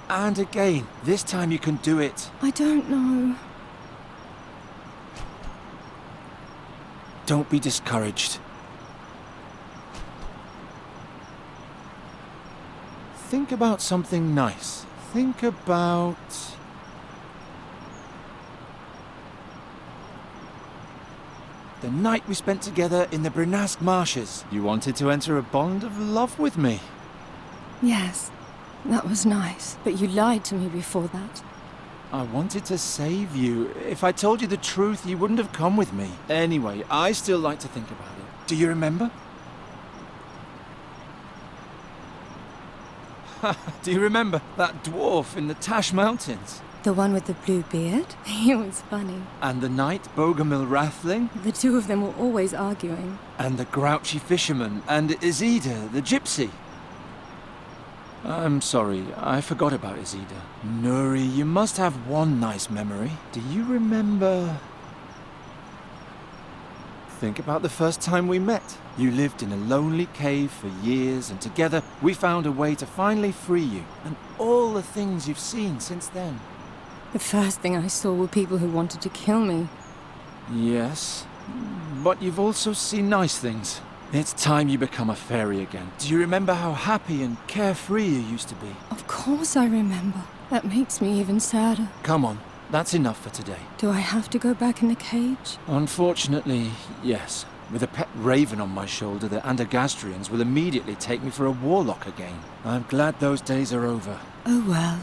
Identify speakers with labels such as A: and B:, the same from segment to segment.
A: and again. This time you can do it.
B: I don't know.
A: Don't be discouraged. Think about something nice. Think about... the night we spent together in the Brenask marshes. You wanted to enter a bond of love with me.
B: Yes, that was nice. But you lied to me before that.
A: I wanted to save you. If I told you the truth, you wouldn't have come with me. Anyway, I still like to think about it. Do you remember? Do you remember that dwarf in the Tash Mountains?
B: The one with the blue beard? He was funny.
A: And the knight Bogomil Rathling?
B: The two of them were always arguing.
A: And the grouchy fisherman? And Isida, the gypsy? I'm sorry, I forgot about Isida. Nuri, you must have one nice memory. Do you remember... Think about the first time we met. You lived in a lonely cave for years, and together we found a way to finally free you. And all the things you've seen since then.
B: The first thing I saw were people who wanted to kill me.
A: Yes, but you've also seen nice things. It's time you become a fairy again. Do you remember how happy and carefree you used to be?
B: Of course I remember. That makes me even sadder.
A: Come on, that's enough for today.
B: Do I have to go back in the cage?
A: Unfortunately, yes. With a pet raven on my shoulder, the Andergastrians will immediately take me for a warlock again. I'm glad those days are over.
B: Oh well.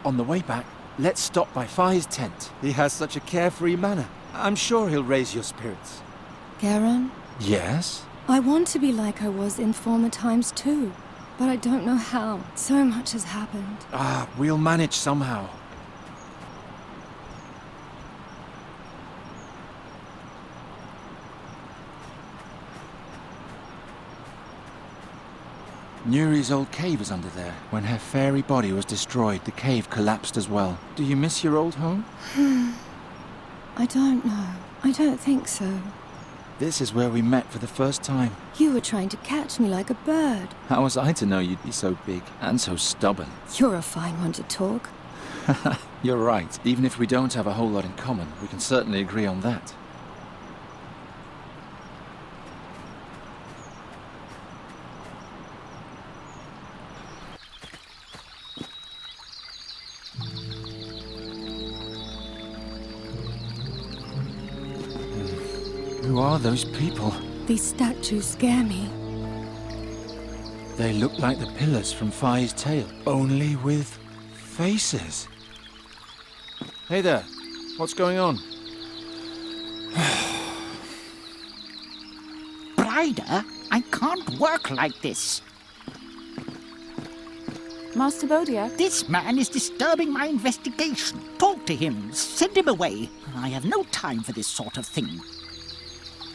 A: On the way back, let's stop by Fai's tent. He has such a carefree manner. I'm sure he'll raise your spirits.
B: Garon?
A: Yes?
B: I want to be like I was in former times too, but I don't know how. So much has happened.
A: We'll manage somehow. Nuri's old cave is under there. When her fairy body was destroyed, the cave collapsed as well. Do you miss your old home?
B: I don't know. I don't think so.
A: This is where we met for the first time.
B: You were trying to catch me like a bird.
A: How was I to know you'd be so big and so stubborn?
B: You're a fine one to talk.
A: You're right. Even if we don't have a whole lot in common, we can certainly agree on that. Who are those people?
B: These statues scare me.
A: They look like the pillars from Fai's tale, only with faces. Hey there, what's going on?
C: Brider, I can't work like this.
D: Master Bodia?
C: This man is disturbing my investigation. Talk to him, send him away. I have no time for this sort of thing.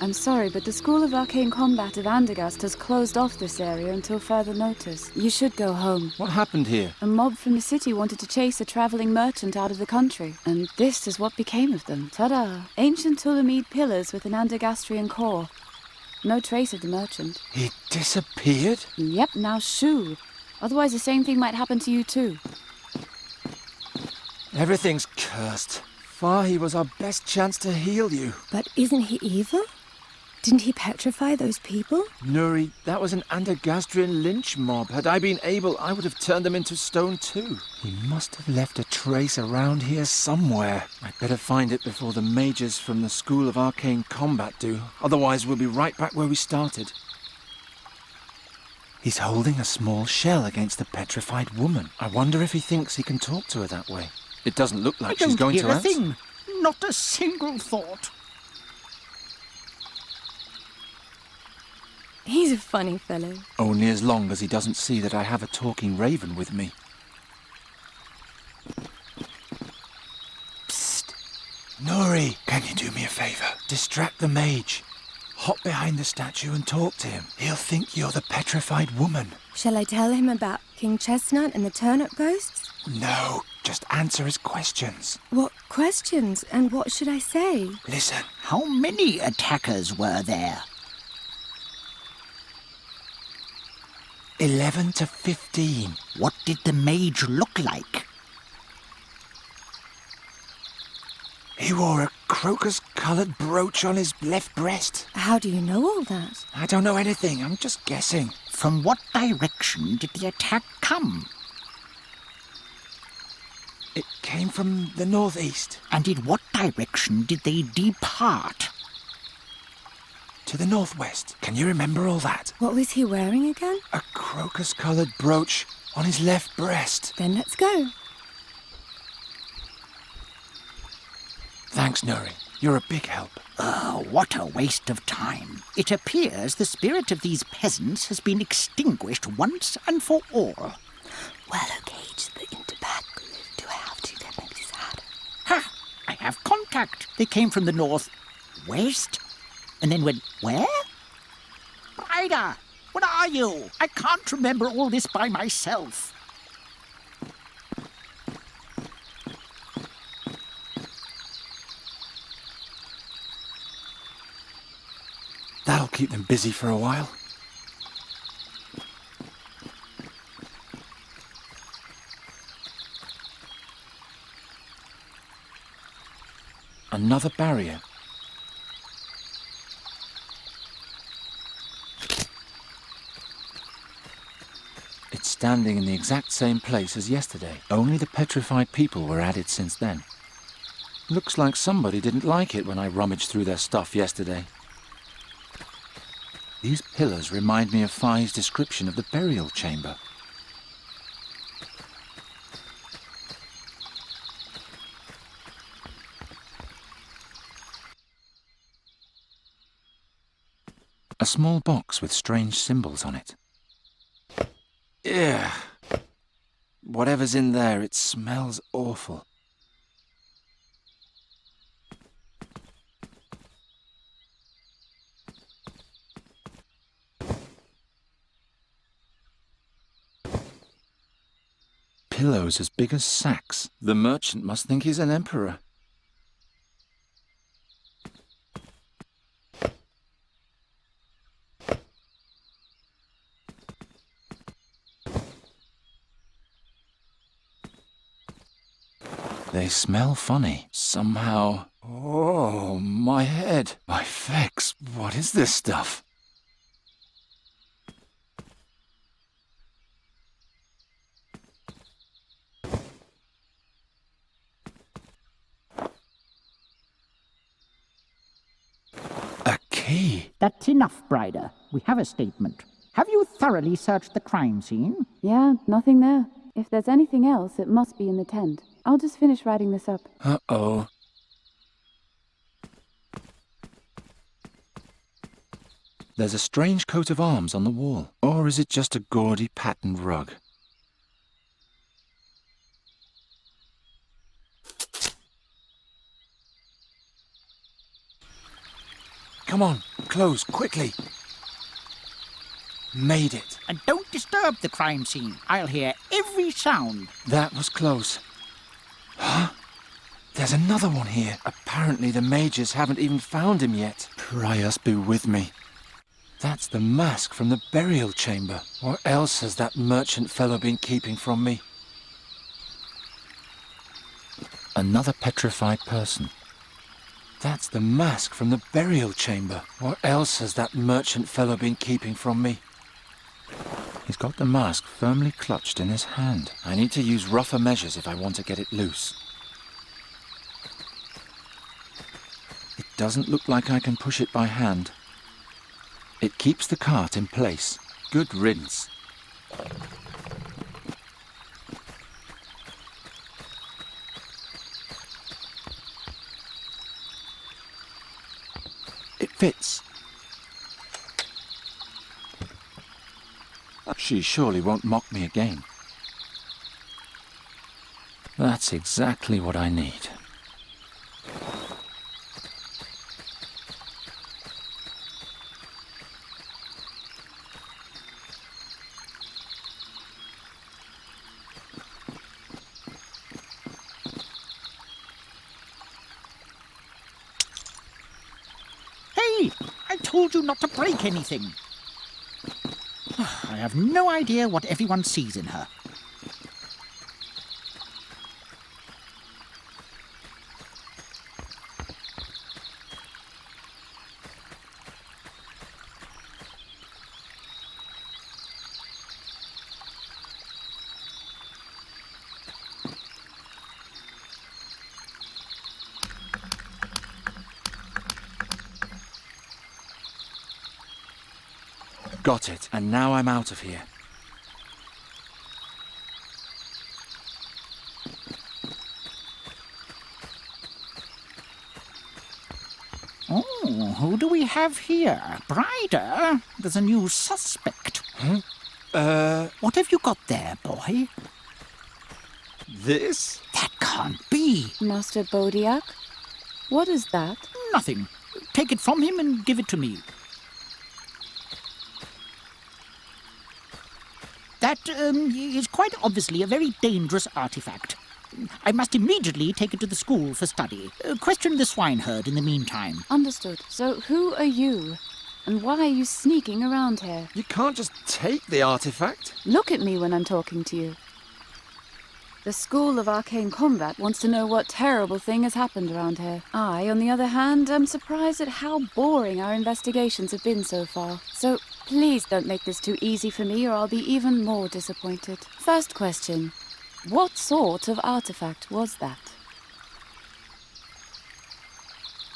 D: I'm sorry, but the School of Arcane Combat of Andergast has closed off this area until further notice. You should go home.
A: What happened here?
D: A mob from the city wanted to chase a traveling merchant out of the country, and this is what became of them. Ta-da! Ancient Tulamid pillars with an Andergastrian core. No trace of the merchant.
A: He disappeared?
D: Yep, now shoo. Otherwise the same thing might happen to you too.
A: Everything's cursed. Fai was our best chance to heal you.
B: But isn't he evil? Didn't he petrify those people?
A: Nuri, that was an Andergastrian lynch mob. Had I been able, I would have turned them into stone too. He must have left a trace around here somewhere. I'd better find it before the mages from the School of Arcane Combat do. Otherwise, we'll be right back where we started. He's holding a small shell against the petrified woman. I wonder if he thinks he can talk to her that way. It doesn't look like she's going to answer.
C: I don't hear a thing. Not a single thought.
B: He's a funny fellow.
A: Only as long as he doesn't see that I have a talking raven with me. Psst. Nuri, can you do me a favor? Distract the mage. Hop behind the statue and talk to him. He'll think you're the petrified woman.
B: Shall I tell him about King Chestnut and the turnip ghosts?
A: No, just answer his questions.
B: What questions? And what should I say?
A: Listen.
C: How many attackers were there?
A: 11 to 15.
C: What did the mage look like?
A: He wore a crocus-coloured brooch on his left breast.
B: How do you know all that?
A: I don't know anything, I'm just guessing.
C: From what direction did the attack come?
A: It came from the northeast.
C: And in what direction did they depart?
A: To the northwest. Can you remember all that?
B: What was he wearing again?
A: A crocus-coloured brooch on his left breast.
B: Then let's go.
A: Thanks, Nuri. You're a big help.
C: Oh, what a waste of time. It appears the spirit of these peasants has been extinguished once and for all.
B: Well, okay, the Interback. Do I have to? That makes me sad.
C: Ha! I have contact. They came from the north-west and then went where? Ryder, what are you? I can't remember all this by myself.
A: That'll keep them busy for a while. Another barrier. It's standing in the exact same place as yesterday. Only the petrified people were added since then. Looks like somebody didn't like it when I rummaged through their stuff yesterday. These pillars remind me of Fai's description of the burial chamber. A small box with strange symbols on it. Ugh. Whatever's in there, it smells awful. Pillows as big as sacks. The merchant must think he's an emperor. They smell funny. Somehow... Oh, my head. My fex. What is this stuff? A key.
C: That's enough, Brider. We have a statement. Have you thoroughly searched the crime scene?
D: Yeah, nothing there. If there's anything else, it must be in the tent. I'll just finish writing this up.
A: Uh-oh. There's a strange coat of arms on the wall. Or is it just a gaudy patterned rug? Come on, close, quickly. Made it.
C: And don't disturb the crime scene. I'll hear every sound.
A: That was close. Huh? There's another one here. Apparently the mages haven't even found him yet. Prius be with me. That's the mask from the burial chamber. What else has that merchant fellow been keeping from me? Another petrified person. That's the mask from the burial chamber. What else has that merchant fellow been keeping from me? He's got the mask firmly clutched in his hand. I need to use rougher measures if I want to get it loose. It doesn't look like I can push it by hand. It keeps the cart in place. Good riddance. It fits. She surely won't mock me again. That's exactly what I need.
C: Hey! I told you not to break anything. I have no idea what everyone sees in her.
A: Got it, and now I'm out of here.
C: Oh, who do we have here? Brider? There's a new suspect. What have you got there, boy?
A: This?
C: That can't be.
D: Master Bodiak? What is that?
C: Nothing. Take it from him and give it to me. That is quite obviously a very dangerous artifact. I must immediately take it to the school for study. Question the swineherd in the meantime.
D: Understood. So who are you? And why are you sneaking around here?
A: You can't just take the artifact.
D: Look at me when I'm talking to you. The School of Arcane Combat wants to know what terrible thing has happened around here. I, on the other hand, am surprised at how boring our investigations have been so far. So please don't make this too easy for me or I'll be even more disappointed. First question. What sort of artifact was that?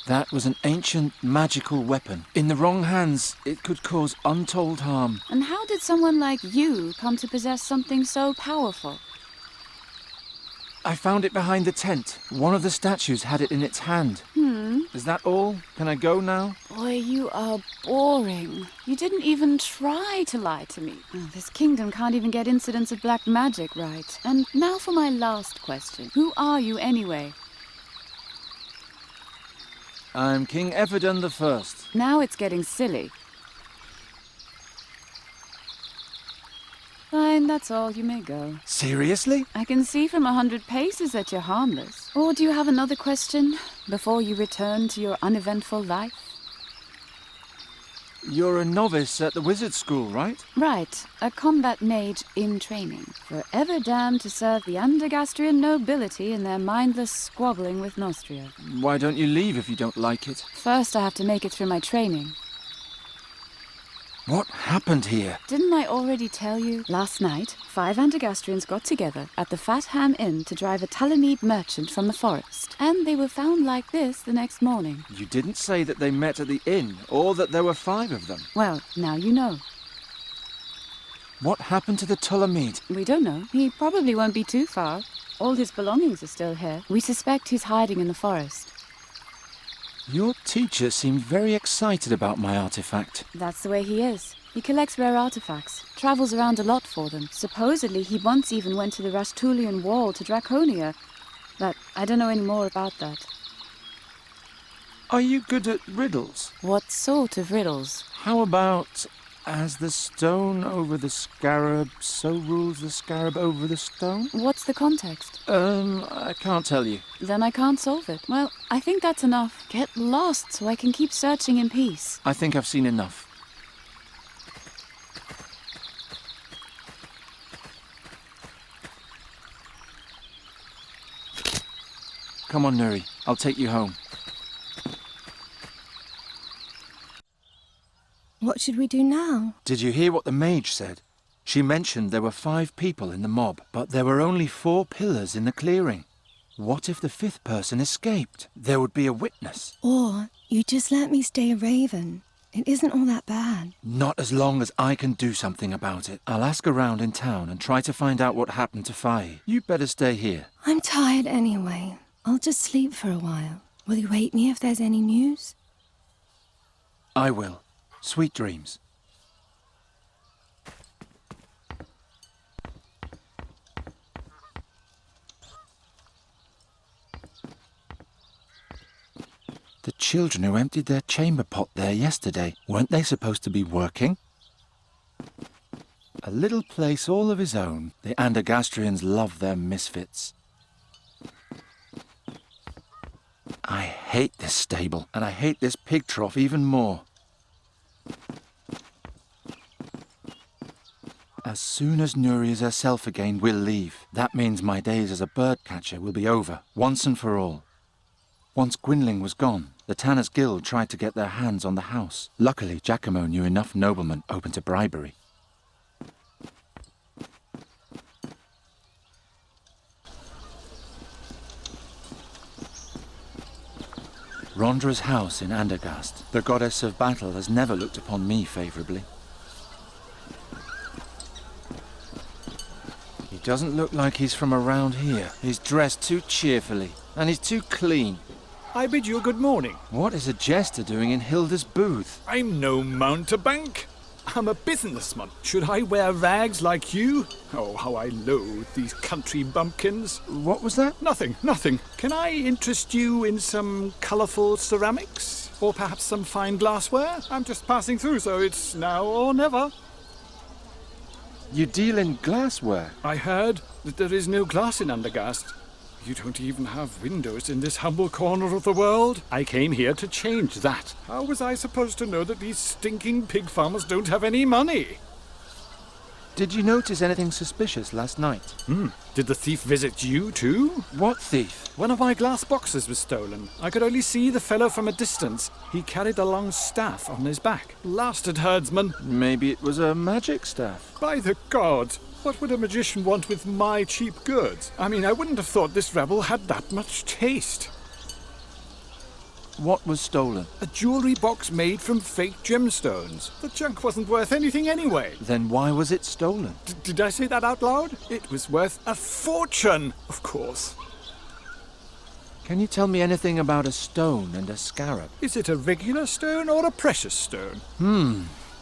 A: That was an ancient magical weapon. In the wrong hands, it could cause untold harm.
D: And how did someone like you come to possess something so powerful?
A: I found it behind the tent. One of the statues had it in its hand. Is that all? Can I go now?
D: Boy, you are boring. You didn't even try to lie to me. Oh, this kingdom can't even get incidents of black magic right. And now for my last question. Who are you anyway?
A: I'm King Ephedon the First.
D: Now it's getting silly. Fine, that's all. You may go.
A: Seriously?
D: I can see from 100 paces that you're harmless. Or do you have another question before you return to your uneventful life?
A: You're a novice at the wizard school, right?
D: Right, a combat mage in training. Forever damned to serve the Andergastrian nobility in their mindless squabbling with Nostria.
A: Why don't you leave if you don't like it?
D: First I have to make it through my training.
A: What happened here?
D: Didn't I already tell you? Last night, 5 Andergastrians got together at the Fat Ham Inn to drive a Talamid merchant from the forest. And they were found like this the next morning.
A: You didn't say that they met at the inn, or that there were 5 of them.
D: Well, now you know.
A: What happened to the Talamid?
D: We don't know. He probably won't be too far. All his belongings are still here. We suspect he's hiding in the forest.
A: Your teacher seemed very excited about my artifact.
D: That's the way he is. He collects rare artifacts, travels around a lot for them. Supposedly, he once even went to the Rashtulian Wall to Draconia. But I don't know any more about that.
A: Are you good at riddles?
D: What sort of riddles?
A: How about, as the stone over the scarab, so rules the scarab over the stone?
D: What's the context?
A: I can't tell you.
D: Then I can't solve it. Well, I think that's enough. Get lost so I can keep searching in peace.
A: I think I've seen enough. Come on, Nuri. I'll take you home.
B: What should we do now?
A: Did you hear what the mage said? She mentioned there were 5 people in the mob, but there were only 4 pillars in the clearing. What if the 5th person escaped? There would be a witness.
B: Or you just let me stay a raven. It isn't all that bad.
A: Not as long as I can do something about it. I'll ask around in town and try to find out what happened to Faye. You better stay here.
B: I'm tired anyway. I'll just sleep for a while. Will you wake me if there's any news?
A: I will. Sweet dreams. The children who emptied their chamber pot there yesterday, weren't they supposed to be working? A little place all of his own. The Andergastrians love their misfits. I hate this stable, and I hate this pig trough even more. As soon as Nuri is herself again, we'll leave. That means my days as a bird catcher will be over, once and for all. Once Gwynling was gone, the Tanners Guild tried to get their hands on the house. Luckily, Giacomo knew enough noblemen open to bribery. Rondra's house in Andergast. The goddess of battle has never looked upon me favourably. He doesn't look like he's from around here. He's dressed too cheerfully, and he's too clean.
E: I bid you a good morning.
A: What is a jester doing in Hilda's booth?
E: I'm no mountebank. I'm a businessman. Should I wear rags like you? Oh, how I loathe these country bumpkins.
A: What was that?
E: Nothing. Can I interest you in some colourful ceramics? Or perhaps some fine glassware? I'm just passing through, so it's now or never.
A: You deal in glassware?
E: I heard that there is no glass in Andergast. You don't even have windows in this humble corner of the world. I came here to change that. How was I supposed to know that these stinking pig farmers don't have any money?
A: Did you notice anything suspicious last night?
E: Did the thief visit you too?
A: What thief?
E: One of my glass boxes was stolen. I could only see the fellow from a distance. He carried a long staff on his back. Blasted herdsman.
A: Maybe it was a magic staff.
E: By the gods! What would a magician want with my cheap goods? I mean, I wouldn't have thought this rebel had that much taste.
A: What was stolen?
E: A jewellery box made from fake gemstones. The junk wasn't worth anything anyway.
A: Then why was it stolen?
E: Did I say that out loud? It was worth a fortune, of course.
A: Can you tell me anything about a stone and a scarab?
E: Is it a regular stone or a precious stone?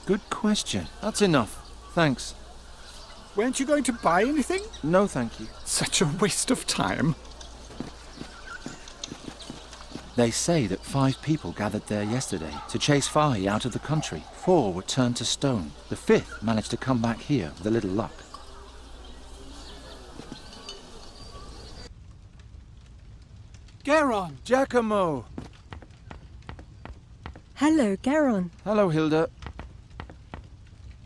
A: Good question. That's enough. Thanks.
E: Weren't you going to buy anything?
A: No, thank you.
E: Such a waste of time.
A: They say that 5 people gathered there yesterday to chase Fahi out of the country. 4 were turned to stone. The 5th managed to come back here with a little luck.
F: Garon!
A: Giacomo!
B: Hello, Garon.
A: Hello, Hilda.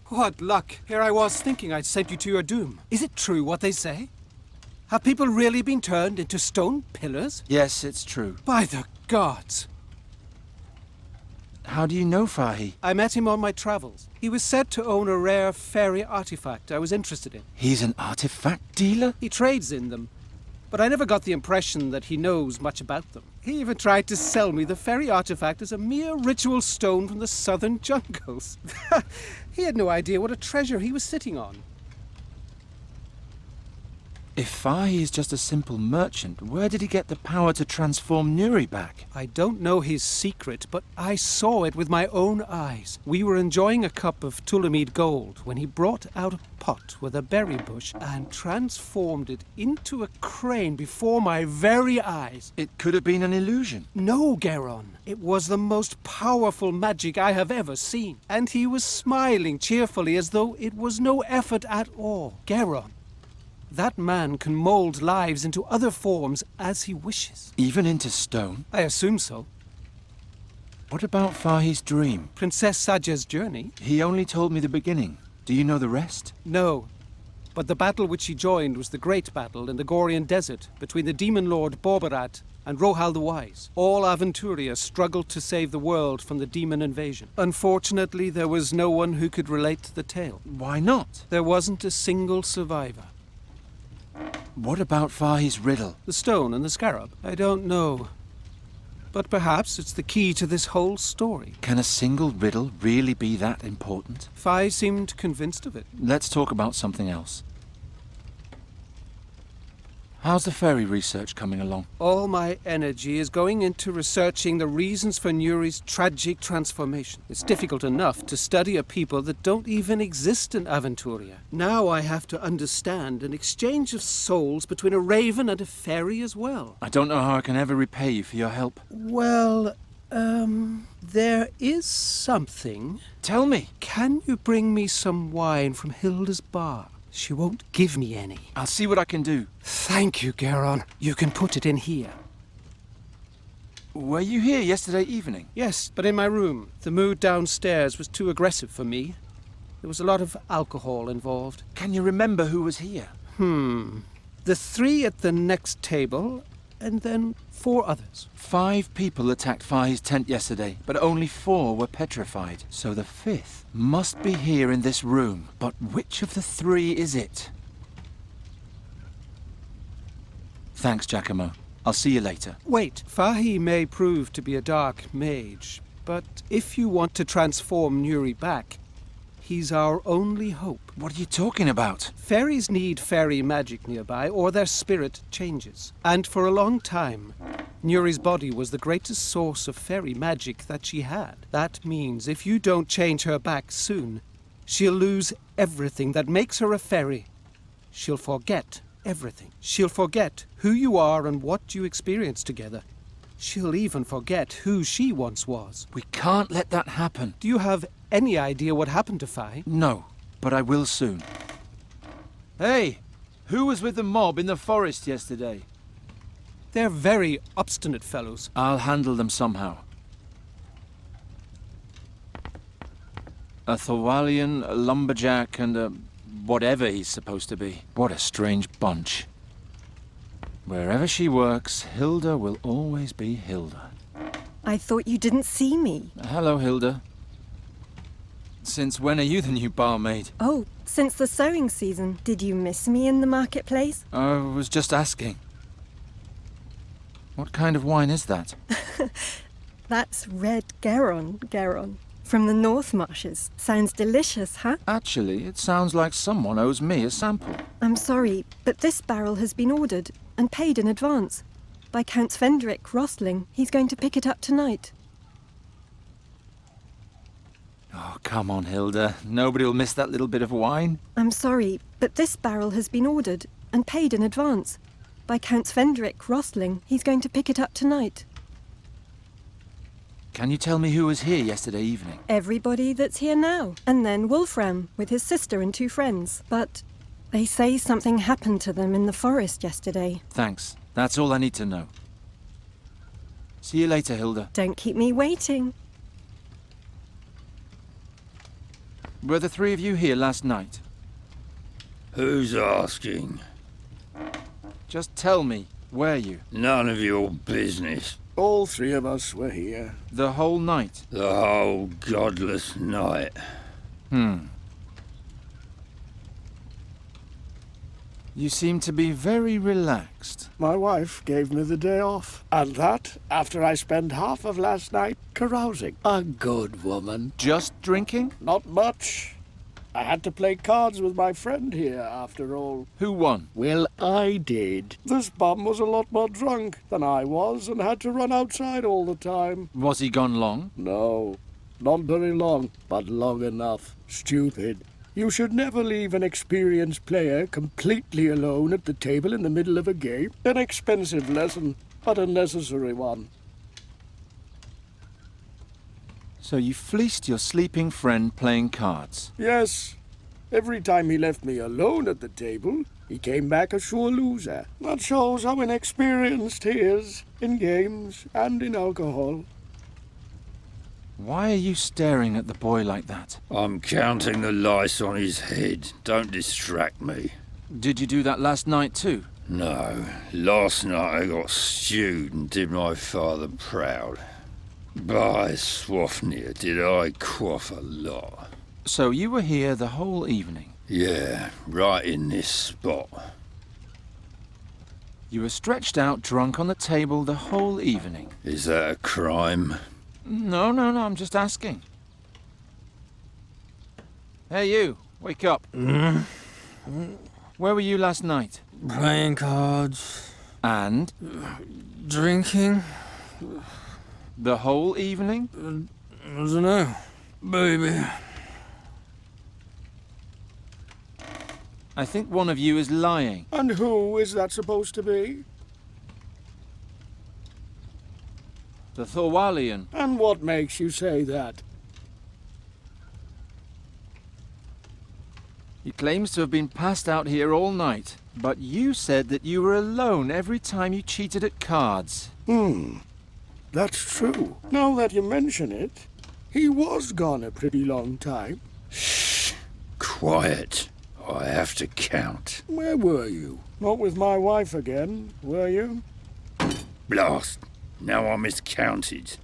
F: What luck! Here I was thinking I'd sent you to your doom. Is it true what they say? Have people really been turned into stone pillars?
A: Yes, it's true.
F: By the gods!
A: How do you know Fahi?
F: I met him on my travels. He was said to own a rare fairy artifact I was interested in.
A: He's an artifact dealer?
F: He trades in them, but I never got the impression that he knows much about them. He even tried to sell me the fairy artifact as a mere ritual stone from the southern jungles. He had no idea what a treasure he was sitting on.
A: If Fahi is just a simple merchant, where did he get the power to transform Nuri back?
F: I don't know his secret, but I saw it with my own eyes. We were enjoying a cup of Tulamid gold when he brought out a pot with a berry bush and transformed it into a crane before my very eyes.
A: It could have been an illusion.
F: No, Garon. It was the most powerful magic I have ever seen. And he was smiling cheerfully as though it was no effort at all. Garon. That man can mold lives into other forms as he wishes.
A: Even into stone?
F: I assume so.
A: What about Fahi's dream?
F: Princess Saja's journey?
A: He only told me the beginning. Do you know the rest?
F: No. But the battle which he joined was the great battle in the Gorian desert between the demon lord Borbarat and Rohal the Wise. All Aventuria struggled to save the world from the demon invasion. Unfortunately, there was no one who could relate to the tale.
A: Why not?
F: There wasn't a single survivor.
A: What about Fahi's riddle?
F: The stone and the scarab? I don't know. But perhaps it's the key to this whole story.
A: Can a single riddle really be that important?
F: Fi seemed convinced of it.
A: Let's talk about something else. How's the fairy research coming along?
F: All my energy is going into researching the reasons for Nuri's tragic transformation. It's difficult enough to study a people that don't even exist in Aventuria. Now I have to understand an exchange of souls between a raven and a fairy as well.
A: I don't know how I can ever repay you for your help.
F: Well, there is something.
A: Tell me.
F: Can you bring me some wine from Hilda's bar? She won't give me any.
A: I'll see what I can do.
F: Thank you, Garon. You can put it in here.
A: Were you here yesterday evening?
F: Yes, but in my room. The mood downstairs was too aggressive for me. There was a lot of alcohol involved.
A: Can you remember who was here?
F: The 3 at the next table, and then 4 others.
A: 5 people attacked Fahi's tent yesterday, but only 4 were petrified. So the 5th must be here in this room. But which of the 3 is it? Thanks, Giacomo. I'll see you later.
F: Wait, Fahi may prove to be a dark mage, but if you want to transform Nuri back, he's our only hope.
A: What are you talking about?
F: Fairies need fairy magic nearby, or their spirit changes. And for a long time, Nuri's body was the greatest source of fairy magic that she had. That means if you don't change her back soon, she'll lose everything that makes her a fairy. She'll forget everything. She'll forget who you are and what you experienced together. She'll even forget who she once was.
A: We can't let that happen.
F: Do you have any idea what happened to Fahi?
A: No, but I will soon. Hey, who was with the mob in the forest yesterday?
F: They're very obstinate fellows.
A: I'll handle them somehow. A Thorwalian, a lumberjack, and a whatever he's supposed to be. What a strange bunch. Wherever she works, Hilda will always be Hilda.
B: I thought you didn't see me.
A: Hello, Hilda. Since when are you the new barmaid?
B: Oh, since the sowing season. Did you miss me in the marketplace?
A: I was just asking. What kind of wine is that?
B: That's red Garon. From the North Marshes. Sounds delicious, huh?
A: Actually, it sounds like someone owes me a sample.
B: I'm sorry, but this barrel has been ordered and paid in advance by Count Svendrik Rostling. He's going to pick it up tonight.
A: Oh, come on, Hilda. Nobody will miss that little bit of wine.
B: I'm sorry, but this barrel has been ordered and paid in advance by Count Svendrik Rostling. He's going to pick it up tonight.
A: Can you tell me who was here yesterday evening?
B: Everybody that's here now. And then Wolfram with his sister and 2 friends. But they say something happened to them in the forest yesterday.
A: Thanks. That's all I need to know. See you later, Hilda.
B: Don't keep me waiting.
A: Were the 3 of you here last night?
G: Who's asking?
A: Just tell me, were you?
G: None of your business.
H: All 3 of us were here.
A: The whole night?
G: The whole godless night.
A: You seem to be very relaxed.
H: My wife gave me the day off. And that after I spent half of last night carousing. A good woman.
A: Just drinking?
H: Not much. I had to play cards with my friend here, after all.
A: Who won?
H: Well, I did. This bum was a lot more drunk than I was and had to run outside all the time.
A: Was he gone long?
H: No, not very long, but long enough. Stupid. You should never leave an experienced player completely alone at the table in the middle of a game. An expensive lesson, but a necessary one.
A: So you fleeced your sleeping friend playing cards?
H: Yes. Every time he left me alone at the table, he came back a sure loser. That shows how inexperienced he is in games and in alcohol.
A: Why are you staring at the boy like that?
G: I'm counting the lice on his head. Don't distract me.
A: Did you do that last night too?
G: No. Last night I got stewed and did my father proud. By Swafnir, did I quaff a lot.
A: So you were here the whole evening?
G: Yeah, right in this spot.
A: You were stretched out drunk on the table the whole evening?
G: Is that a crime?
A: No, I'm just asking. Hey you, wake up. Where were you last night?
I: Playing cards.
A: And?
I: Drinking.
A: The whole evening?
I: I don't know. Baby.
A: I think one of you is lying.
H: And who is that supposed to be?
A: The Thorwalian.
H: And what makes you say that?
A: He claims to have been passed out here all night, but you said that you were alone every time you cheated at cards.
H: That's true. Now that you mention it, he was gone a pretty long time.
G: Shh! quiet. I have to count.
H: Where were you? Not with my wife again, were you?
G: Blast. Now I miscounted.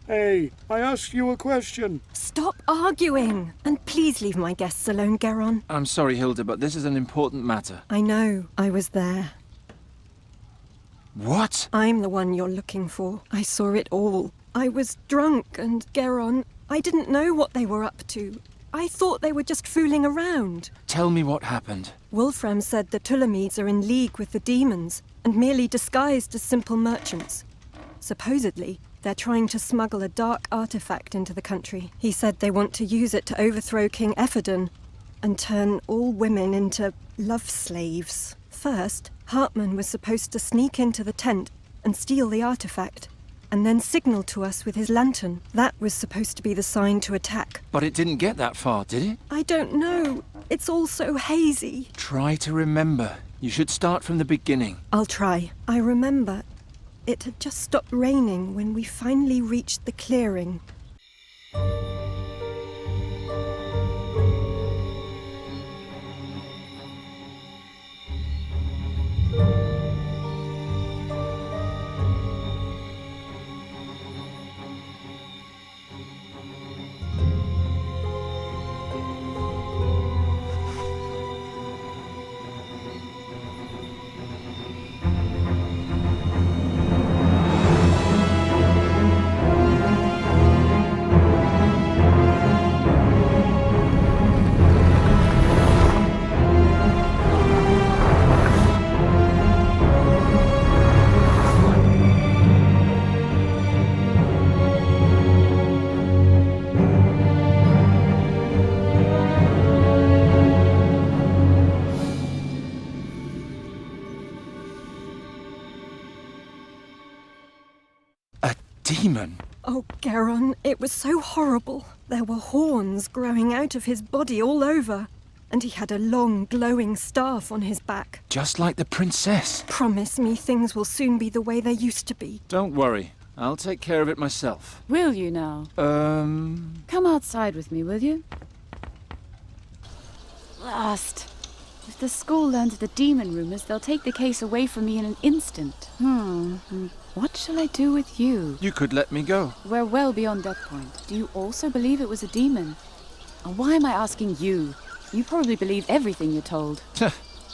H: Hey, I asked you a question.
B: Stop arguing! And please leave my guests alone, Geron.
A: I'm sorry, Hilda, but this is an important matter.
B: I know. I was there.
A: What?
B: I'm the one you're looking for. I saw it all. I was drunk, and Geron, I didn't know what they were up to. I thought they were just fooling around.
A: Tell me what happened.
B: Wolfram said the Ptolemies are in league with the demons, and merely disguised as simple merchants. Supposedly, they're trying to smuggle a dark artifact into the country. He said they want to use it to overthrow King Ephodon and turn all women into love slaves. First, Hartman was supposed to sneak into the tent and steal the artifact, and then signal to us with his lantern. That was supposed to be the sign to attack.
A: But it didn't get that far, did it?
B: I don't know. It's all so hazy.
A: Try to remember. You should start from the beginning.
B: I'll try. I remember it had just stopped raining when we finally reached the clearing.
A: Demon?
B: Oh, Geron, it was so horrible. There were horns growing out of his body all over, and he had a long, glowing staff on his back.
A: Just like the princess.
B: Promise me things will soon be the way they used to be.
A: Don't worry. I'll take care of it myself.
D: Will you now? Come outside with me, will you? Blast. If the school learns the demon rumors, they'll take the case away from me in an instant. What shall I do with you?
A: You could let me go.
D: We're well beyond that point. Do you also believe it was a demon? And why am I asking you? You probably believe everything you're told.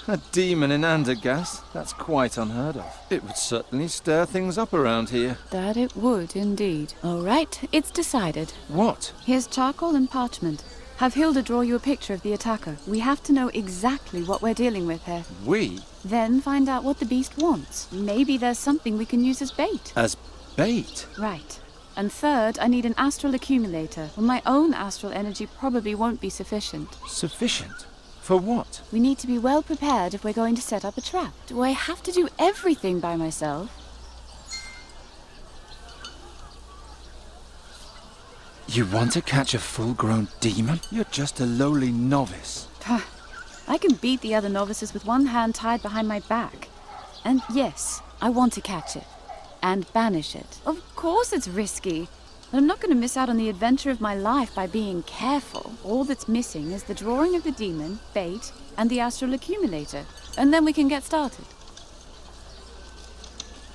A: A demon in Andergast? That's quite unheard of. It would certainly stir things up around here.
D: That it would, indeed. All right, it's decided.
A: What?
D: Here's charcoal and parchment. Have Hilda draw you a picture of the attacker. We have to know exactly what we're dealing with here.
A: We?
D: Then find out what the beast wants. Maybe there's something we can use as bait.
A: As bait?
D: Right. And third, I need an astral accumulator. Well, my own astral energy probably won't be sufficient.
A: Sufficient? For what?
D: We need to be well prepared if we're going to set up a trap. Do I have to do everything by myself?
A: You want to catch a full-grown demon? You're just a lowly novice.
D: I can beat the other novices with one hand tied behind my back. And yes, I want to catch it. And banish it. Of course it's risky. But I'm not going to miss out on the adventure of my life by being careful. All that's missing is the drawing of the demon, bait, and the astral accumulator. And then we can get started.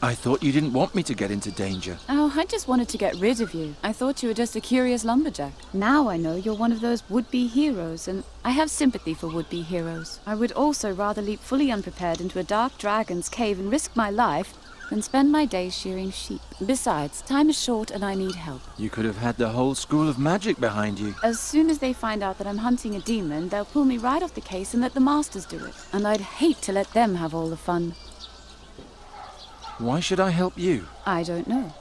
A: I thought you didn't want me to get into danger.
D: Oh, I just wanted to get rid of you. I thought you were just a curious lumberjack. Now I know you're one of those would-be heroes, and I have sympathy for would-be heroes. I would also rather leap fully unprepared into a dark dragon's cave and risk my life than spend my days shearing sheep. Besides, time is short and I need help.
A: You could have had the whole school of magic behind you.
D: As soon as they find out that I'm hunting a demon, they'll pull me right off the case and let the masters do it. And I'd hate to let them have all the fun.
A: Why should I help you?
D: I don't know.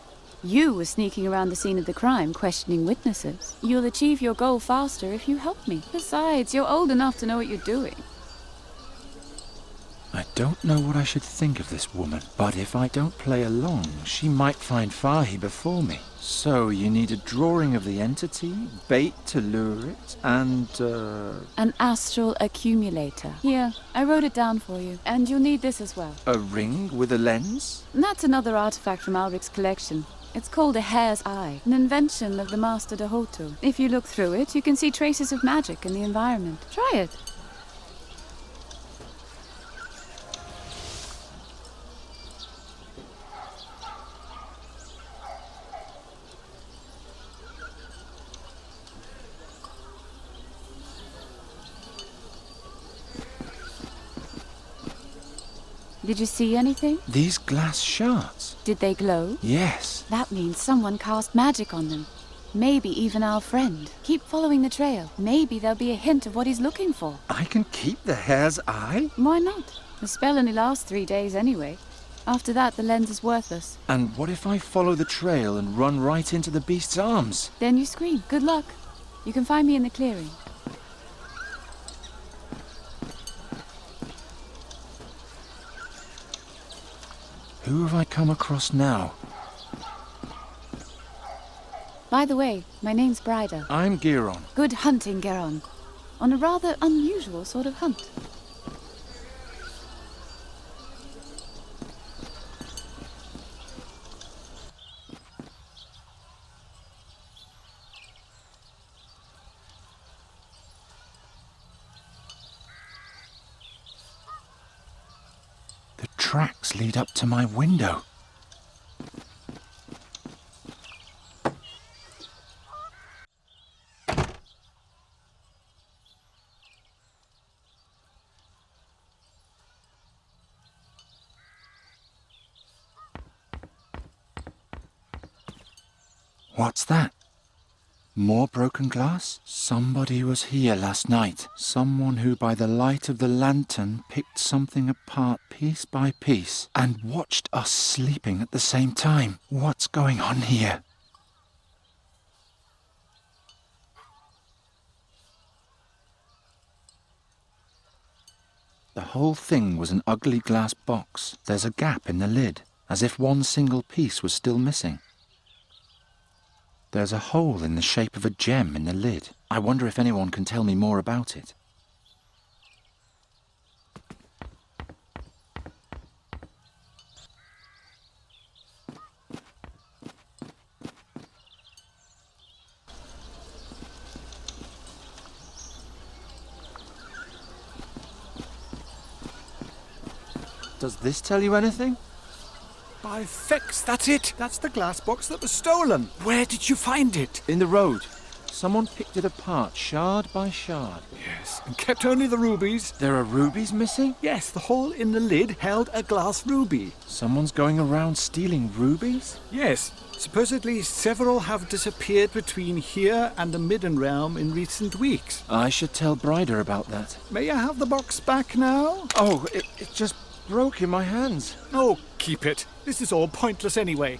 D: You were sneaking around the scene of the crime, questioning witnesses. You'll achieve your goal faster if you help me. Besides, you're old enough to know what you're doing.
A: I don't know what I should think of this woman, but if I don't play along, she might find Fahi before me. So you need a drawing of the entity, bait to lure it, and
D: An astral accumulator. Here, I wrote it down for you. And you'll need this as well.
A: a ring with a lens?
D: That's another artifact from Alric's collection. It's called a hare's eye, an invention of the Master Dahoto. If you look through it, you can see traces of magic in the environment. Try it. Did you see anything?
A: These glass shards.
D: Did they glow?
A: Yes.
D: That means someone cast magic on them. Maybe even our friend. Keep following the trail. Maybe there'll be a hint of what he's looking for.
A: I can keep the hare's eye?
D: Why not? The spell only lasts 3 days anyway. After that, the lens is worthless.
A: And what if I follow the trail and run right into the beast's arms?
D: Then you scream. Good luck. You can find me in the clearing.
A: Who have I come across now?
D: By the way, my name's Brida.
A: I'm Giron.
D: Good hunting, Geron. On a rather unusual sort of hunt.
A: The tracks lead up to my window. What's that? More broken glass? Somebody was here last night. Someone who by the light of the lantern picked something apart piece by piece and watched us sleeping at the same time. What's going on here? The whole thing was an ugly glass box. There's a gap in the lid, as if one single piece was still missing. There's a hole in the shape of a gem in the lid. I wonder if anyone can tell me more about it. Does this tell you anything?
E: By fix, that's it! That's the glass box that was stolen! Where did you find it?
A: In the road. Someone picked it apart, shard by shard.
E: Yes, and kept only the rubies.
A: There are rubies missing?
E: Yes, the hole in the lid held a glass ruby.
A: Someone's going around stealing rubies?
E: Yes, supposedly several have disappeared between here and the Midden Realm in recent weeks.
A: I should tell Brida about that.
E: May I have the box back now?
A: Oh, it just broke in my hands.
E: Oh, keep it. This is all pointless anyway.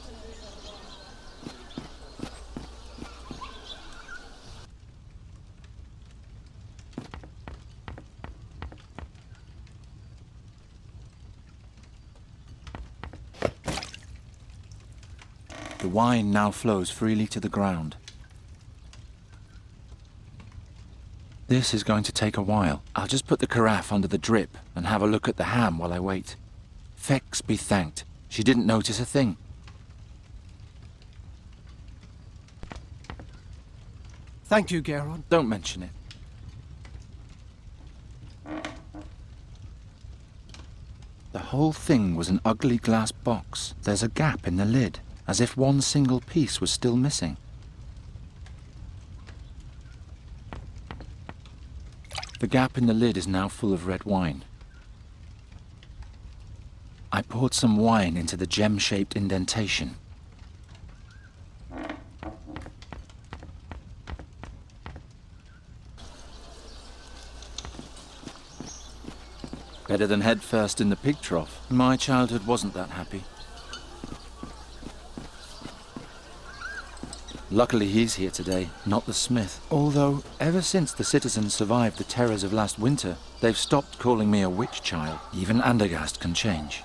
A: The wine now flows freely to the ground. This is going to take a while. I'll just put the carafe under the drip and have a look at the ham while I wait. Fex be thanked. She didn't notice a thing.
F: Thank you, Geron.
A: Don't mention it. The whole thing was an ugly glass box. There's a gap in the lid, as if one single piece was still missing. The gap in the lid is now full of red wine. I poured some wine into the gem-shaped indentation. Better than head first in the pig trough. My childhood wasn't that happy. Luckily he's here today, not the smith. Although, ever since the citizens survived the terrors of last winter, they've stopped calling me a witch child. Even Andergast can change.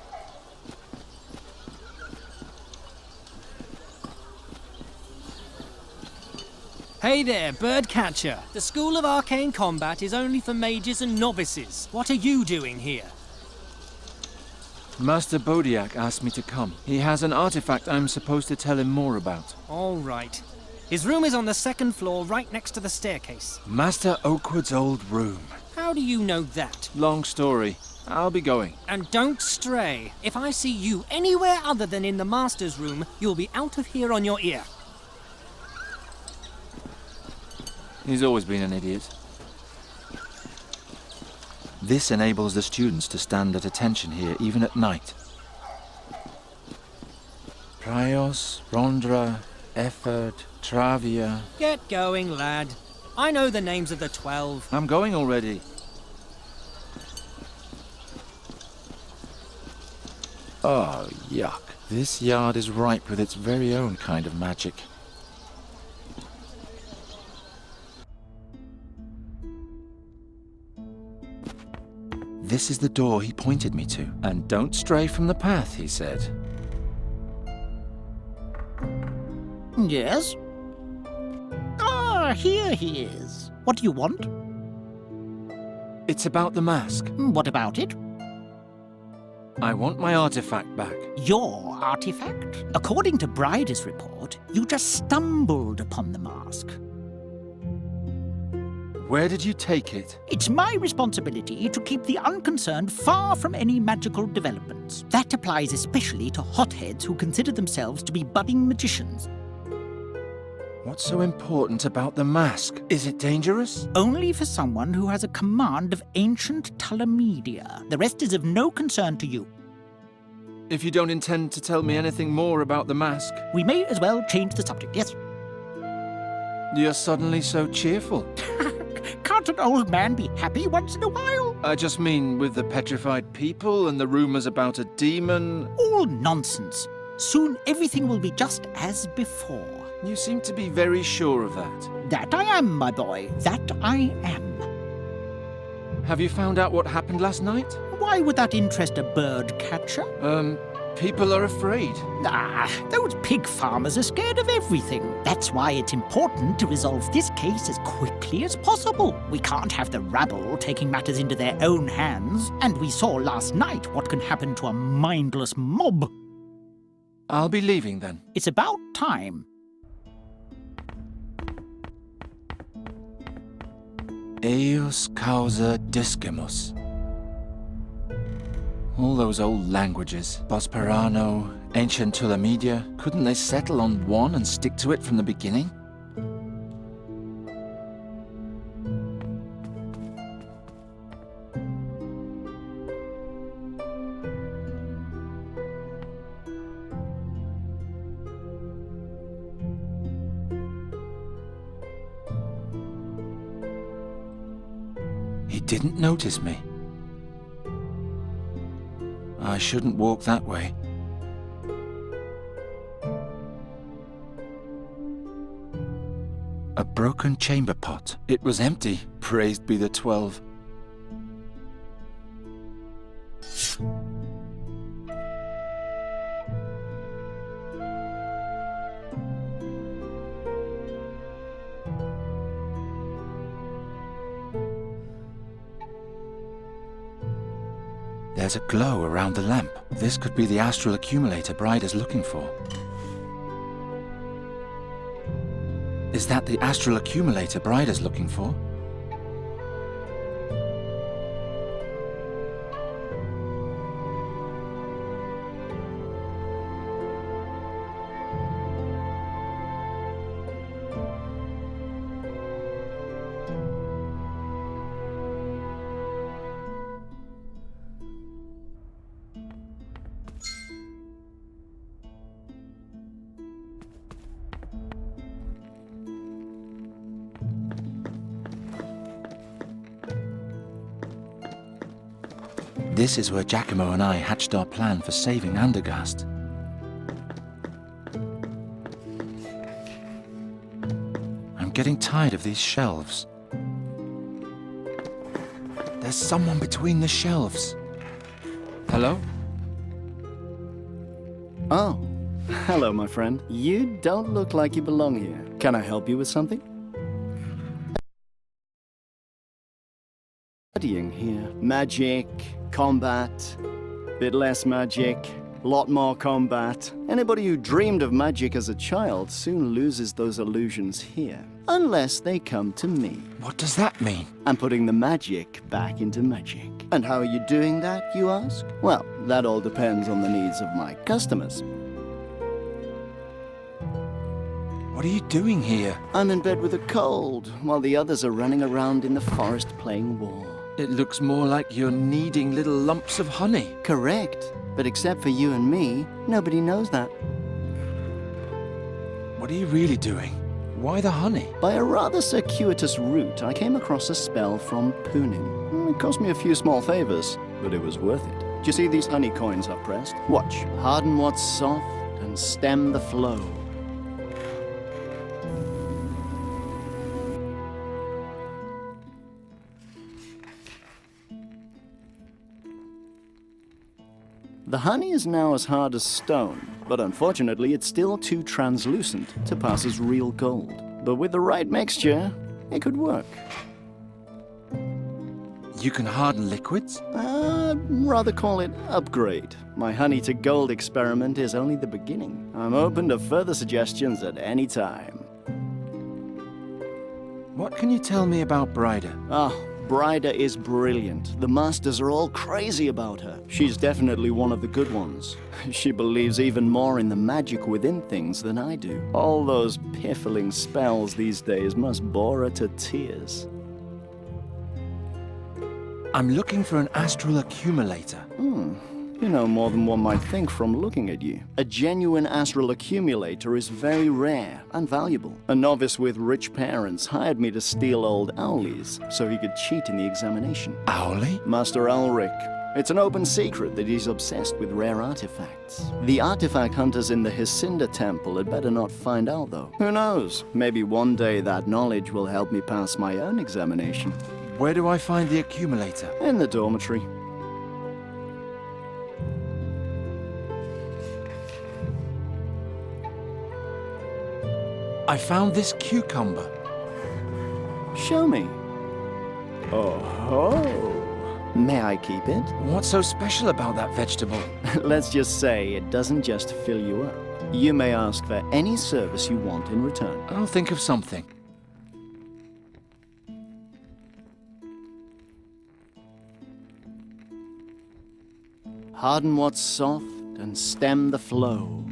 J: Hey there, birdcatcher. The School of Arcane Combat is only for mages and novices. What are you doing here?
A: Master Bodiak asked me to come. He has an artifact I'm supposed to tell him more about.
J: All right. His room is on the second floor, right next to the staircase.
A: Master Oakwood's old room.
J: How do you know that?
A: Long story. I'll be going.
J: And don't stray. If I see you anywhere other than in the master's room, you'll be out of here on your ear.
A: He's always been an idiot. This enables the students to stand at attention here even at night. Prios, Rondra, Effort, Travia...
J: Get going, lad. I know the names of the 12.
A: I'm going already. Oh, yuck. This yard is ripe with its very own kind of magic. This is the door he pointed me to. And don't stray from the path, he said.
C: Yes? Ah, here he is. What do you want?
A: It's about the mask.
C: What about it?
A: I want my artifact back.
C: Your artifact? According to Bryder's report, you just stumbled upon the mask.
A: Where did you take it?
C: It's my responsibility to keep the unconcerned far from any magical developments. That applies especially to hotheads who consider themselves to be budding magicians.
A: What's so important about the mask? Is it dangerous?
C: Only for someone who has a command of ancient Talamedia. The rest is of no concern to you.
A: If you don't intend to tell me anything more about the mask...
C: We may as well change the subject, yes?
A: You're suddenly so cheerful.
C: Can't an old man be happy once in a while?
A: I just mean with the petrified people and the rumors about a demon...
C: All nonsense. Soon everything will be just as before.
A: You seem to be very sure of that.
C: That I am, my boy. That I am.
A: Have you found out what happened last night?
C: Why would that interest a bird catcher?
A: People are afraid.
C: Ah, those pig farmers are scared of everything. That's why it's important to resolve this case as quickly as possible. We can't have the rabble taking matters into their own hands. And we saw last night what can happen to a mindless mob.
A: I'll be leaving then.
C: It's about time.
A: Eius causa discimus. All those old languages, Bosperano, ancient Tulamedia, couldn't they settle on one and stick to it from the beginning? He didn't notice me. I shouldn't walk that way. A broken chamber pot. It was empty. Praised be the 12. There's a glow around the lamp. This could be the astral accumulator Bryder's looking for. Is that the astral accumulator Bryder's looking for? This is where Giacomo and I hatched our plan for saving Andergast. I'm getting tired of these shelves. There's someone between the shelves. Hello?
K: Oh, hello, my friend. You don't look like you belong here. Can I help you with something? Studying here. Magic, combat. Bit less magic, lot more combat. Anybody who dreamed of magic as a child soon loses those illusions here. Unless they come to me.
A: What does that mean?
K: I'm putting the magic back into magic. And how are you doing that, you ask? Well, that all depends on the needs of my customers.
A: What are you doing here?
K: I'm in bed with a cold, while the others are running around in the forest playing war.
A: It looks more like you're kneading little lumps of honey.
K: Correct. But except for you and me, nobody knows that.
A: What are you really doing? Why the honey?
K: By a rather circuitous route, I came across a spell from Punin. It cost me a few small favors, but it was worth it. Do you see these honey coins I've pressed? Watch. Harden what's soft and stem the flow. The honey is now as hard as stone, but unfortunately it's still too translucent to pass as real gold. But with the right mixture, it could work.
A: You can harden liquids?
K: Rather call it upgrade. My honey to gold experiment is only the beginning. I'm open to further suggestions at any time.
A: What can you tell me about Bryda?
K: Bryda is brilliant. The masters are all crazy about her. She's definitely one of the good ones. She believes even more in the magic within things than I do. All those piffling spells these days must bore her to tears.
A: I'm looking for an astral accumulator.
K: You know more than one might think from looking at you. A genuine astral accumulator is very rare and valuable. A novice with rich parents hired me to steal old Owley's so he could cheat in the examination.
A: Owley?
K: Master Ulrich. It's an open secret that he's obsessed with rare artifacts. The artifact hunters in the Hycinda Temple had better not find out, though. Who knows? Maybe one day that knowledge will help me pass my own examination.
A: Where do I find the accumulator?
K: In the dormitory.
A: I found this cucumber.
K: Show me. Oh-ho. May I keep it?
A: What's so special about that vegetable?
K: Let's just say it doesn't just fill you up. You may ask for any service you want in return.
A: I'll think of something.
K: Harden what's soft and stem the flow.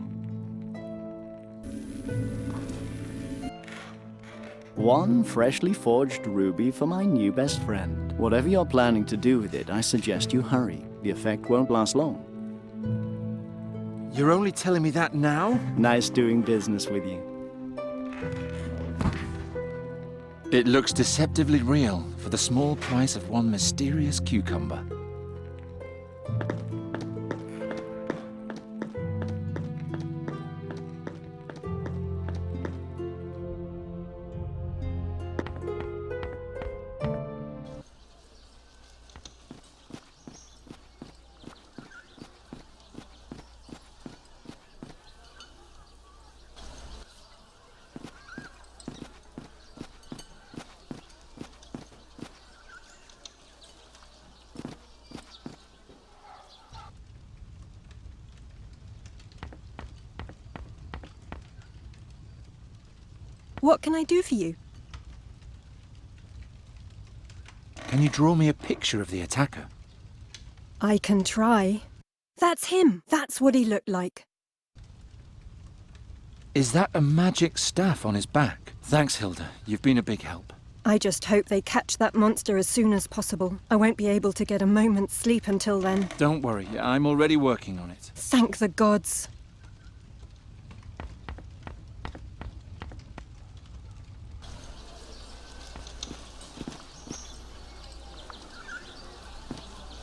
K: One freshly forged ruby for my new best friend. Whatever you're planning to do with it, I suggest you hurry. The effect won't last long.
A: You're only telling me that now?
K: Nice doing business with you.
A: It looks deceptively real for the small price of one mysterious cucumber.
B: What can I do for you?
A: Can you draw me a picture of the attacker?
B: I can try. That's him. That's what he looked like.
A: Is that a magic staff on his back? Thanks, Hilda. You've been a big help.
B: I just hope they catch that monster as soon as possible. I won't be able to get a moment's sleep until then.
A: Don't worry. I'm already working on it.
B: Thank the gods.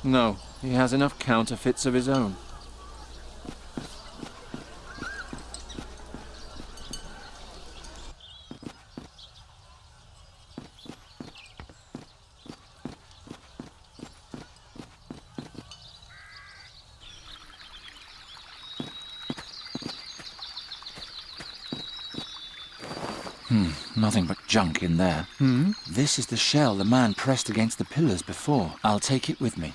A: No, he has enough counterfeits of his own. Nothing but junk in there. This is the shell the man pressed against the pillars before. I'll take it with me.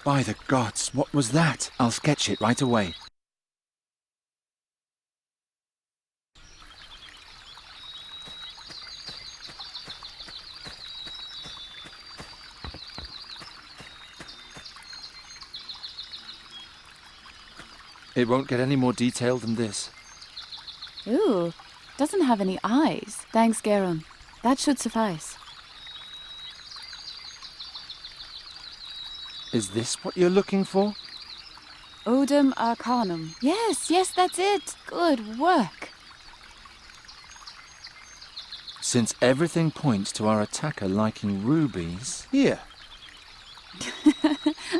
A: By the gods, what was that? I'll sketch it right away. It won't get any more detailed than this.
D: Ooh, doesn't have any eyes. Thanks, Geron. That should suffice.
A: Is this what you're looking for?
D: Odum Arcanum. Yes, that's it. Good work.
A: Since everything points to our attacker liking rubies, here.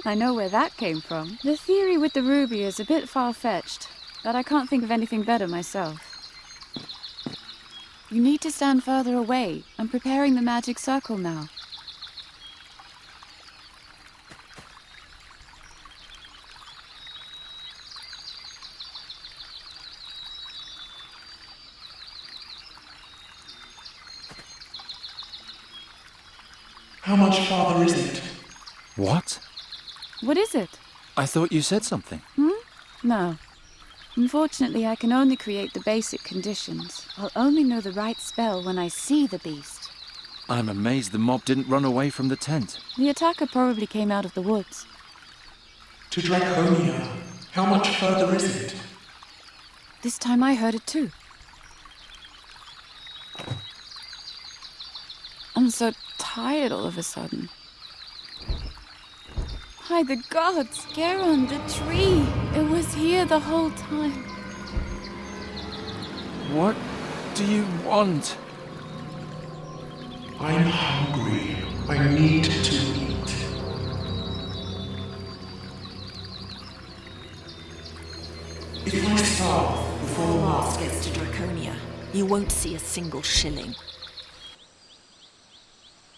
D: I know where that came from. The theory with the ruby is a bit far-fetched, but I can't think of anything better myself. You need to stand further away. I'm preparing the magic circle now.
L: How much farther is it?
A: What?
D: What is it?
A: I thought you said something.
D: No. Unfortunately, I can only create the basic conditions. I'll only know the right spell when I see the beast.
A: I'm amazed the mob didn't run away from the tent.
D: The attacker probably came out of the woods.
L: To Draconia. How much further is it?
D: This time I heard it too. I'm so tired all of a sudden. By the gods, Geron, the tree! It was here the whole time.
A: What do you want?
L: I'm hungry. I need to eat. If I starve before the
M: Mars gets to Draconia, you won't see a single shilling.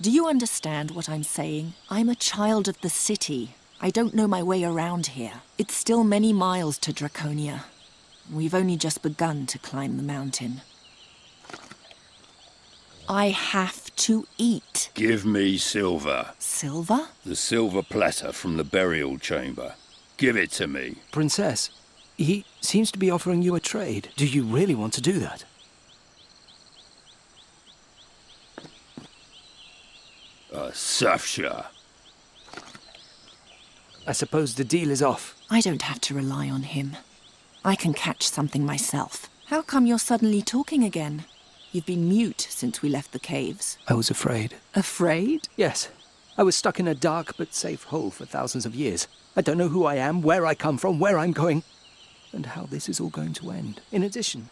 M: Do you understand what I'm saying? I'm a child of the city. I don't know my way around here. It's still many miles to Draconia. We've only just begun to climb the mountain. I have to eat.
G: Give me silver.
M: Silver?
G: The silver platter from the burial chamber. Give it to me.
N: Princess, he seems to be offering you a trade. Do you really want to do that?
G: Safsha.
N: I suppose the deal is off.
M: I don't have to rely on him. I can catch something myself. How come you're suddenly talking again? You've been mute since we left the caves.
N: I was afraid.
M: Afraid?
N: Yes. I was stuck in a dark but safe hole for thousands of years. I don't know who I am, where I come from, where I'm going, and how this is all going to end. In addition,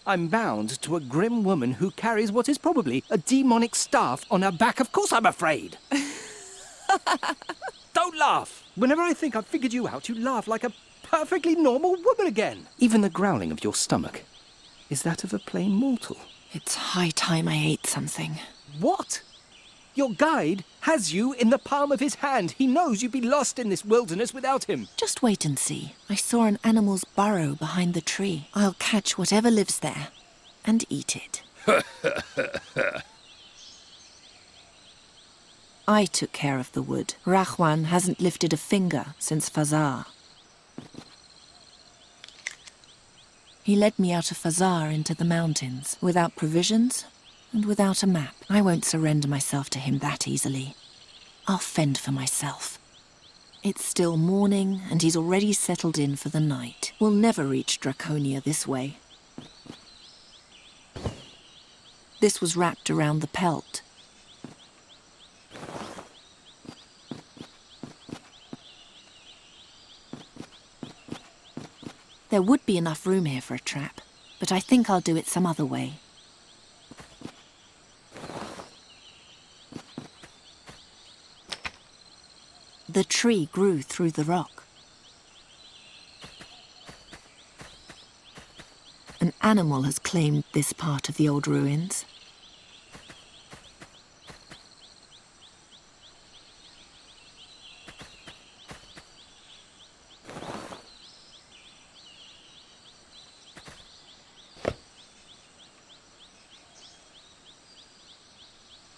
N: I'm bound to a grim woman who carries what is probably a demonic staff on her back. Of course I'm afraid! Don't laugh! Whenever I think I've figured you out, you laugh like a perfectly normal woman again. Even the growling of your stomach is that of a plain mortal.
M: It's high time I ate something.
N: What? Your guide has you in the palm of his hand. He knows you'd be lost in this wilderness without him.
M: Just wait and see. I saw an animal's burrow behind the tree. I'll catch whatever lives there and eat it. I took care of the wood. Rahwan hasn't lifted a finger since Fazar. He led me out of Fazar into the mountains, without provisions and without a map. I won't surrender myself to him that easily. I'll fend for myself. It's still morning, and he's already settled in for the night. We'll never reach Draconia this way. This was wrapped around the pelt. There would be enough room here for a trap, but I think I'll do it some other way. The tree grew through the rock. An animal has claimed this part of the old ruins.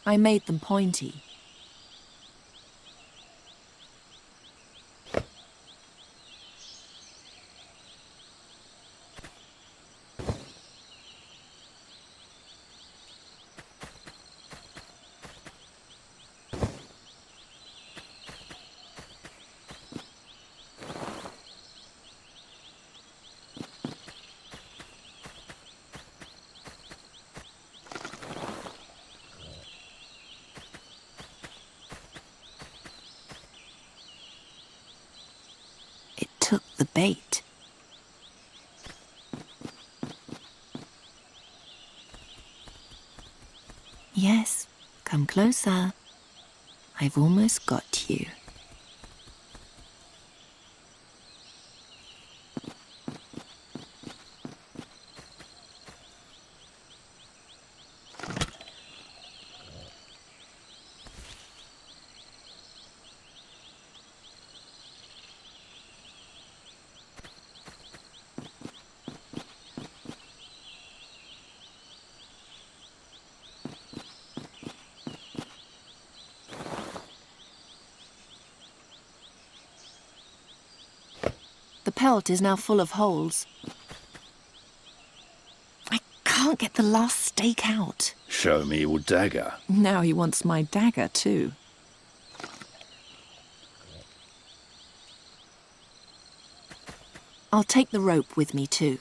M: I made them pointy. took the bait. Yes, come closer. I've almost got you. The pelt is now full of holes. I can't get the last stake out.
G: Show me your dagger.
M: Now he wants my dagger too. I'll take the rope with me too.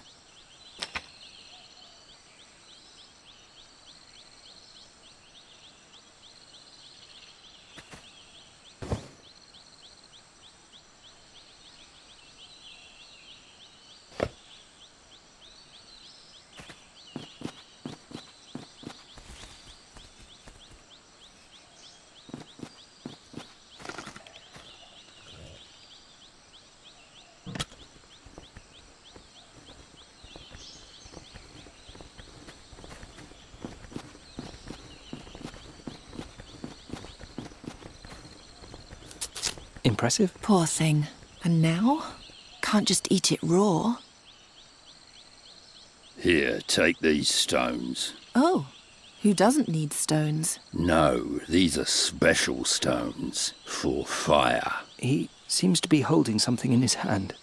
N: Impressive.
M: Poor thing. And now? Can't just eat it raw.
G: Here, take these stones.
M: Oh, who doesn't need stones?
G: No, these are special stones for fire.
N: He seems to be holding something in his hand.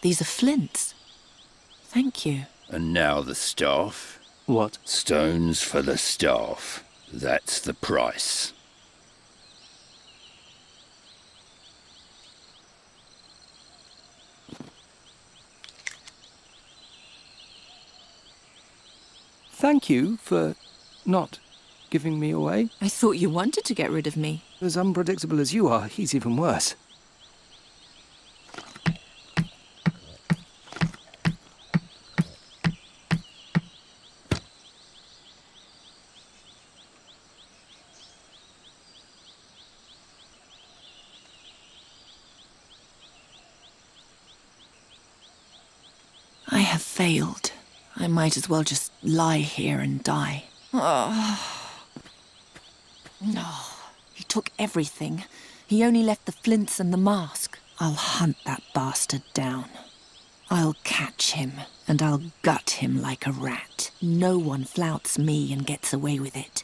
M: These are flints. Thank you.
G: And now the staff.
N: What?
G: Stones for the staff. That's the price.
N: Thank you for not giving me away.
M: I thought you wanted to get rid of me.
N: As unpredictable as you are, he's even worse.
M: I have failed. I might as well just lie here and die. Oh. No. He took everything. He only left the flints and the mask. I'll hunt that bastard down. I'll catch him, and I'll gut him like a rat. No one flouts me and gets away with it.